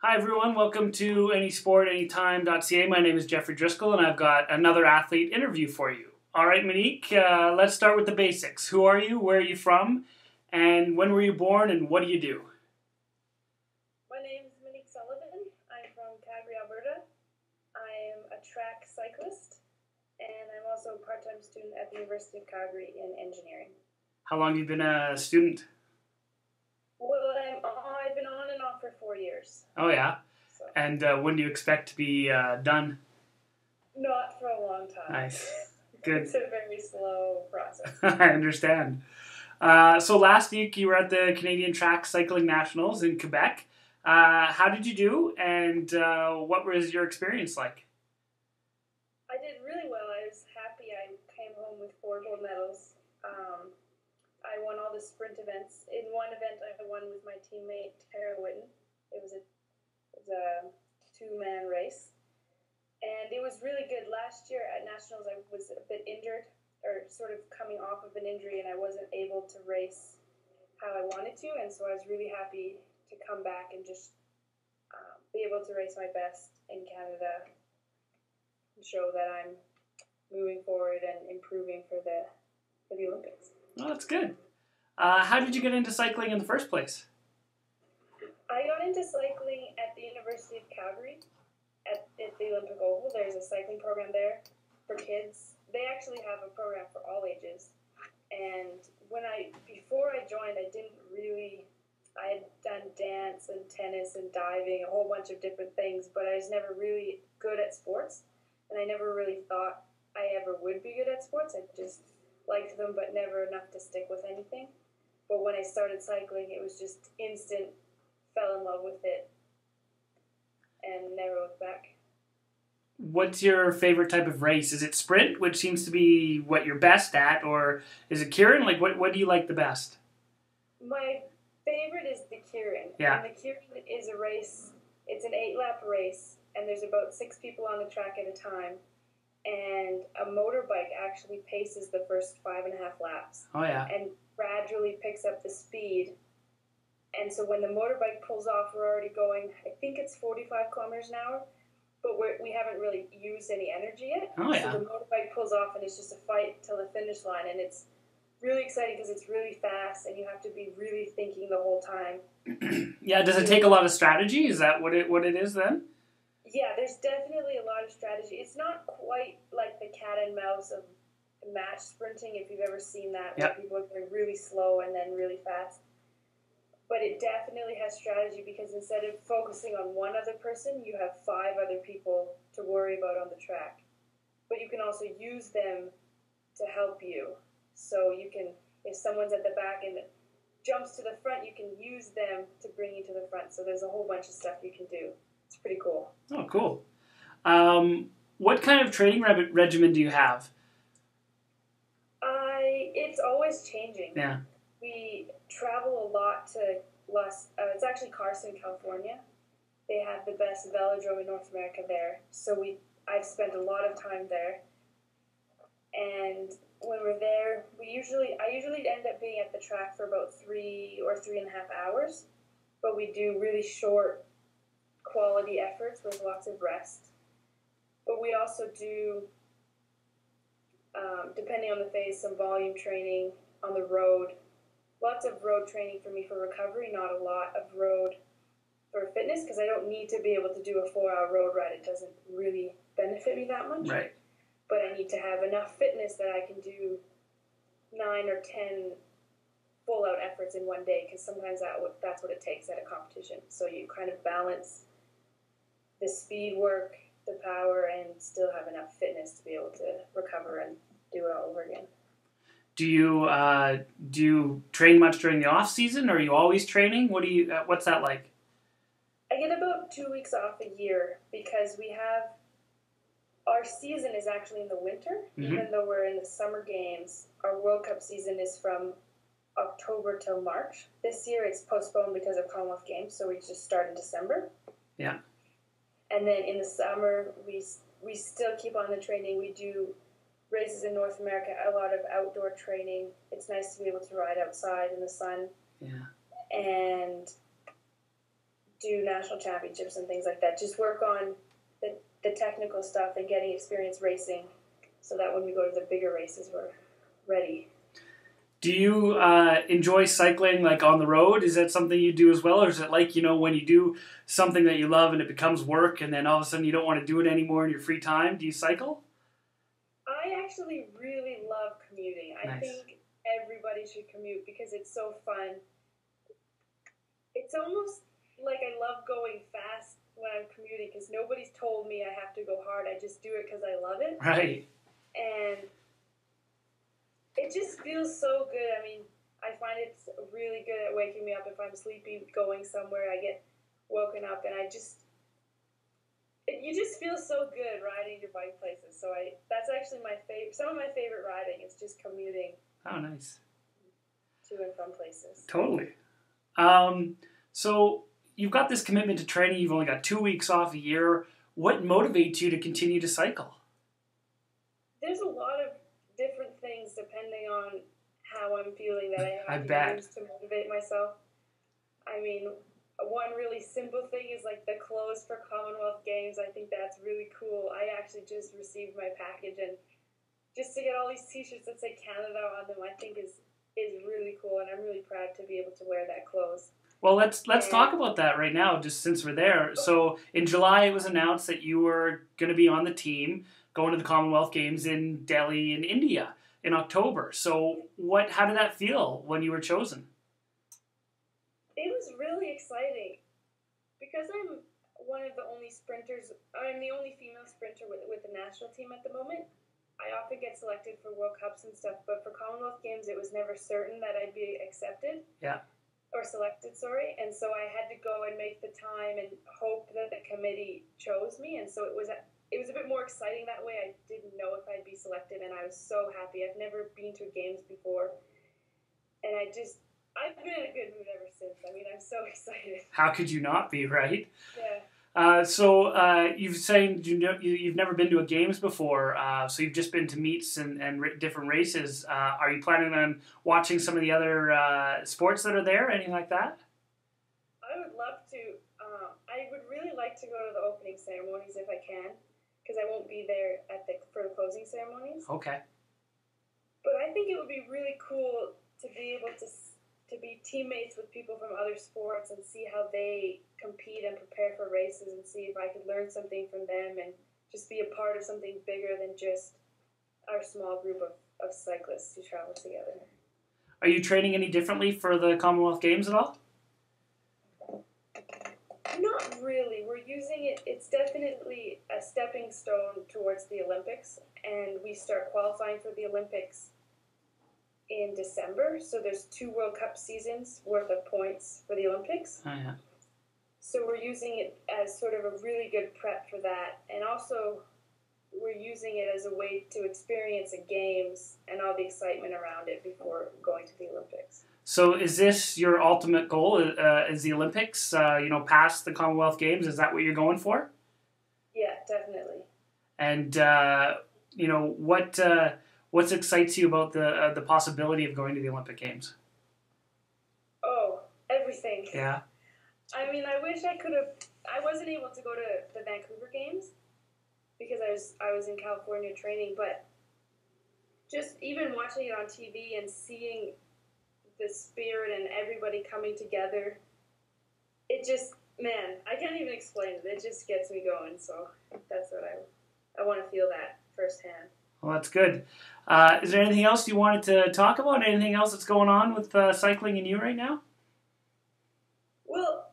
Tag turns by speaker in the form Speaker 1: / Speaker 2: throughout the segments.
Speaker 1: Hi everyone, welcome to anysportanytime.ca. My name is Geoffrey Driscoll and I've got another athlete interview for you. Alright Monique, let's start with the basics. Who are you, where are you from, and when were you born and what do you do?
Speaker 2: My name is Monique Sullivan. I'm from Calgary, Alberta. I am a track cyclist and I'm also a part-time student at the University of Calgary in engineering.
Speaker 1: How long have you been a student?
Speaker 2: Well, I've been on and off for 4 years.
Speaker 1: Oh yeah?
Speaker 2: So.
Speaker 1: And when do you expect to be done?
Speaker 2: Not for a long time.
Speaker 1: Nice. Good.
Speaker 2: It's a very slow process.
Speaker 1: I understand. So last week you were at the Canadian Track Cycling Nationals in Quebec. How did you do and what was your experience like?
Speaker 2: I did really well. I was happy. I came home with 4 gold medals. I won all the sprint events. In one event, I won with my teammate Tara Whitten. It was a 2-man race, and it was really good. Last year at Nationals, I was a bit injured, or sort of coming off of an injury, and I wasn't able to race how I wanted to, and so I was really happy to come back and just be able to race my best in Canada and show that I'm moving forward and improving for the Olympics.
Speaker 1: Oh, that's good. How did you get into cycling in the first place?
Speaker 2: I got into cycling at the University of Calgary at the Olympic Oval. There's a cycling program there for kids. They actually have a program for all ages. And before I joined, I had done dance and tennis and diving, a whole bunch of different things, but I was never really good at sports. And I never really thought I ever would be good at sports. I just liked them, but never enough to stick with anything. But when I started cycling, it was just instant, fell in love with it, and never looked back.
Speaker 1: What's your favorite type of race? Is it sprint, which seems to be what you're best at, or is it Kieran? Like, what do you like the best?
Speaker 2: My favorite is the Kieran.
Speaker 1: Yeah.
Speaker 2: And the Kieran is a race, it's an 8-lap race, and there's about 6 people on the track at a time. And a motorbike actually paces the first 5.5 laps.
Speaker 1: Oh, yeah.
Speaker 2: And gradually picks up the speed. And so when the motorbike pulls off, we're already going, I think it's 45 kilometers an hour, but we haven't really used any energy yet.
Speaker 1: Oh, yeah.
Speaker 2: So the motorbike pulls off and it's just a fight till the finish line. And it's really exciting because it's really fast and you have to be really thinking the whole time.
Speaker 1: Yeah, does it take a lot of strategy? Is that what it is then?
Speaker 2: Yeah, there's definitely a lot of strategy. It's not quite like the cat and mouse of match sprinting, if you've ever seen that, where people are going really slow and then really fast. But it definitely has strategy because instead of focusing on one other person, you have 5 other people to worry about on the track. But you can also use them to help you. So you can, if someone's at the back and jumps to the front, you can use them to bring you to the front. So there's a whole bunch of stuff you can do. It's pretty cool.
Speaker 1: Oh, cool. What kind of training regimen do you have?
Speaker 2: It's always changing.
Speaker 1: Yeah.
Speaker 2: We travel a lot to it's actually Carson, California. They have the best velodrome in North America there. So I've spent a lot of time there. And when we're there, I usually end up being at the track for about 3 or 3.5 hours. But we do really short quality efforts with lots of rest. But we also do, depending on the phase, some volume training on the road. Lots of road training for me for recovery, not a lot of road for fitness, because I don't need to be able to do a 4-hour road ride. It doesn't really benefit me that much.
Speaker 1: Right.
Speaker 2: But I need to have enough fitness that I can do 9 or 10 full-out efforts in one day, because sometimes that's what it takes at a competition. So you kind of balance the speed work, the power, and still have enough fitness to be able to recover and do it all over again.
Speaker 1: Do you train much during the off season? Or are you always training? What's that like?
Speaker 2: I get about 2 weeks off a year because our season is actually in the winter. Mm-hmm. Even though we're in the summer games, our World Cup season is from October till March. This year it's postponed because of Commonwealth Games, so we just start in December.
Speaker 1: Yeah.
Speaker 2: And then in the summer, we still keep on the training. We do races in North America, a lot of outdoor training. It's nice to be able to ride outside in the sun.
Speaker 1: Yeah.
Speaker 2: And do national championships and things like that. Just work on the technical stuff and getting experience racing so that when we go to the bigger races, we're ready.
Speaker 1: Do you enjoy cycling like on the road? Is that something you do as well? Or is it like, when you do something that you love and it becomes work and then all of a sudden you don't want to do it anymore in your free time? Do you cycle?
Speaker 2: I actually really love commuting.
Speaker 1: Nice.
Speaker 2: I think everybody should commute because it's so fun. It's almost like I love going fast when I'm commuting because nobody's told me I have to go hard. I just do it because I love it.
Speaker 1: Right.
Speaker 2: And it just feels so good. I mean, I find it's really good at waking me up if I'm sleepy, going somewhere. I get woken up, and you just feel so good riding your bike places. So that's actually my favorite. Some of my favorite riding is just commuting.
Speaker 1: Oh, nice.
Speaker 2: To and from places.
Speaker 1: Totally. So you've got this commitment to training. You've only got 2 weeks off a year. What motivates you to continue to cycle?
Speaker 2: There's a lot of different things depending on how I'm feeling that I have
Speaker 1: bet.
Speaker 2: to use to motivate myself. I mean, one really simple thing is like the clothes for Commonwealth Games. I think that's really cool. I actually just received my package, and just to get all these t-shirts that say Canada on them, I think is really cool, and I'm really proud to be able to wear that clothes.
Speaker 1: Well, let's talk about that right now, just since we're there. So in July, it was announced that you were going to be on the team going to the Commonwealth Games in Delhi in India in October. So how did that feel when you were chosen?
Speaker 2: It was really exciting because I'm one of the only sprinters. I'm the only female sprinter with the national team at the moment. I often get selected for World Cups and stuff, but for Commonwealth Games, it was never certain that I'd be accepted.
Speaker 1: Yeah.
Speaker 2: Or selected, sorry. And so I had to go and make the time and hope that the committee chose me. And so it was a bit more exciting that way. I didn't know if I'd be selected, and I was so happy. I've never been to games before, and I've been in a good mood ever since. I mean, I'm so excited.
Speaker 1: How could you not be, right?
Speaker 2: Yeah.
Speaker 1: So you've said you've never been to a games before, so you've just been to meets and different races. Are you planning on watching some of the other sports that are there, anything like that?
Speaker 2: I would love to. I would really like to go to the opening ceremonies if I can, because I won't be there for the closing ceremonies.
Speaker 1: Okay.
Speaker 2: But I think it would be really cool to be able to be teammates with people from other sports and see how they compete and prepare for races and see if I could learn something from them and just be a part of something bigger than just our small group of cyclists who travel together.
Speaker 1: Are you training any differently for the Commonwealth Games at all?
Speaker 2: Not really. We're using it. It's definitely a stepping stone towards the Olympics, and we start qualifying for the Olympics in December. So there's 2 World Cup seasons worth of points for the Olympics.
Speaker 1: Oh, yeah.
Speaker 2: So we're using it as sort of a really good prep for that, and also we're using it as a way to experience the games and all the excitement around it before going to the Olympics.
Speaker 1: So is this your ultimate goal? Is the Olympics? Past the Commonwealth Games? Is that what you're going for?
Speaker 2: Yeah, definitely.
Speaker 1: And what excites you about the possibility of going to the Olympic Games?
Speaker 2: Oh, everything.
Speaker 1: Yeah.
Speaker 2: I mean, I wish I could have. I wasn't able to go to the Vancouver Games because I was in California training, but just even watching it on TV and seeing the spirit and everybody coming together, it just, man, I can't even explain it. It just gets me going. So that's what I want to feel that firsthand.
Speaker 1: Well, that's good. Is there anything else you wanted to talk about? Anything else that's going on with cycling and you right now?
Speaker 2: Well,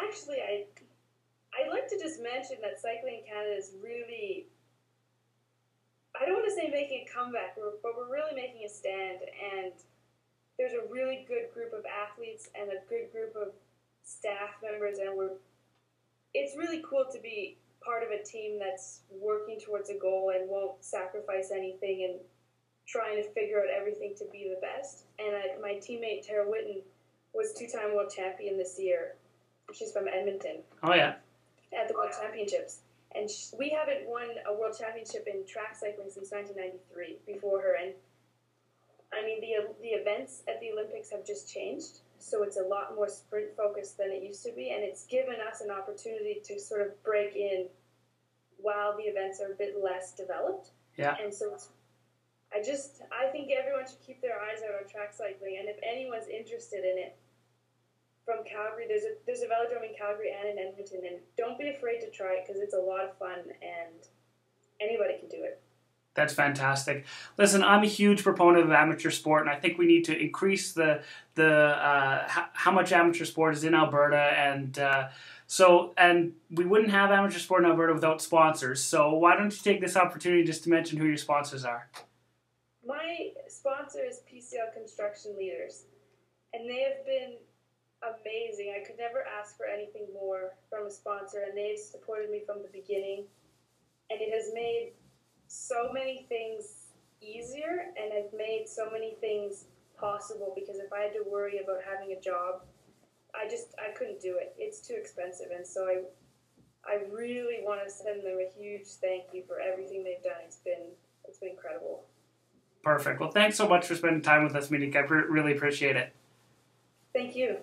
Speaker 2: actually, I'd like to just mention that cycling in Canada is really, I don't want to say making a comeback, but we're really making a stand, and there's a really good group of athletes and a good group of staff members, and it's really cool to be part of a team that's working towards a goal and won't sacrifice anything and trying to figure out everything to be the best. And my teammate Tara Whitten was 2-time world champion this year. She's from Edmonton.
Speaker 1: Oh, yeah.
Speaker 2: At the World Championships. And we haven't won a world championship in track cycling since 1993 before her. And I mean, the events at the Olympics have just changed. so it's a lot more sprint focused than it used to be, and it's given us an opportunity to sort of break in while the events are a bit less developed.
Speaker 1: Yeah.
Speaker 2: And so I think everyone should keep their eyes out on track cycling, and if anyone's interested in it, from Calgary, there's a velodrome in Calgary and in Edmonton, and don't be afraid to try it because it's a lot of fun and anybody can do it.
Speaker 1: That's fantastic. Listen, I'm a huge proponent of amateur sport, and I think we need to increase the how much amateur sport is in Alberta, and we wouldn't have amateur sport in Alberta without sponsors. So why don't you take this opportunity just to mention who your sponsors are?
Speaker 2: My sponsor is PCL Construction Leaders, and they have been amazing. I could never ask for anything more from a sponsor, and they've supported me from the beginning, and it has made so many things easier, and I've made so many things possible, because if I had to worry about having a job, I couldn't do it. It's too expensive, and so I really want to send them a huge thank you for everything they've done. It's been incredible.
Speaker 1: Perfect. Well, thanks so much for spending time with us, Monique. I really appreciate it.
Speaker 2: Thank you.